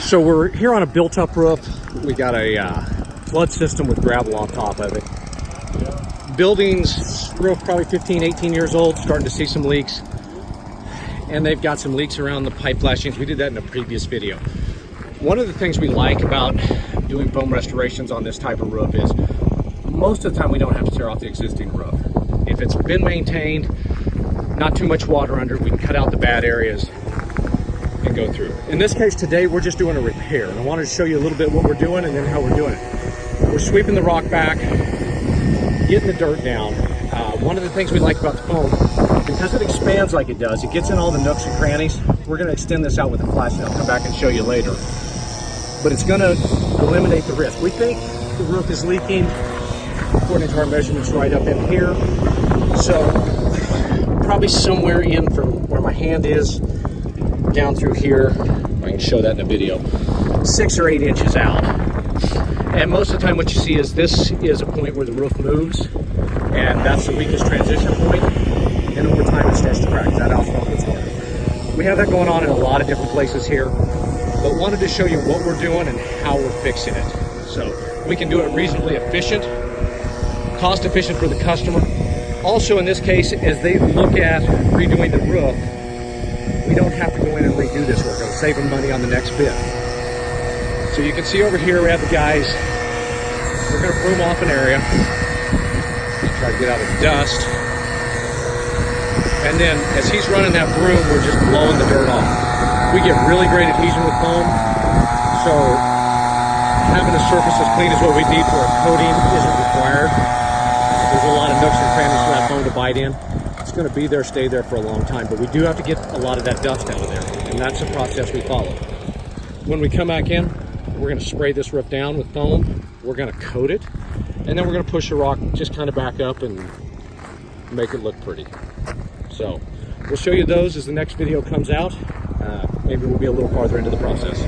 So we're here on a built-up roof. We got a flood system with gravel on top of it. Building's roof probably 15, 18 years old, starting to see some leaks. And they've got some leaks around the pipe flashings. We did that in a previous video. One of the things we like about doing foam restorations on this type of roof is most of the time we don't have to tear off the existing roof. If it's been maintained, not too much water under it, we can cut out the bad areas and go through. In this case today, we're just doing a repair. And I wanted to show you a little bit what we're doing and then how we're doing it. We're sweeping the rock back, getting the dirt down. One of the things we like about the foam, because it expands like it does, it gets in all the nooks and crannies. We're going to extend this out with a flash, and I'll come back and show you later. But it's going to eliminate the risk. We think the roof is leaking, according to our measurements, right up in here. So probably somewhere in from where my hand is down through here. I can show that in a video. 6 or 8 inches out. And most of the time what you see is this is a point where the roof moves, and that's the weakest transition point. And over time it starts to crack. That asphalt gets hard. We have that going on in a lot of different places here, but wanted to show you what we're doing and how we're fixing it. So we can do it reasonably efficient, cost efficient for the customer. Also in this case, as they look at redoing the roof, we don't have to go in and redo this work. It'll save them money on the next bid. So you can see over here we have the guys. We're going to broom off an area. Just try to get out of the dust. And then as he's running that broom, we're just blowing the dirt off. We get really great adhesion with foam. So having a surface as clean as what we need for a coating isn't required. There's a lot of nooks and crannies for that foam to bite in. It's going to be there, stay there for a long time, but we do have to get a lot of that dust out of there, and that's the process we follow. When we come back in, we're going to spray this roof down with foam. We're going to coat it, and then we're going to push the rock just kind of back up and make it look pretty. So we'll show you those as the next video comes out. Maybe we'll be a little farther into the process.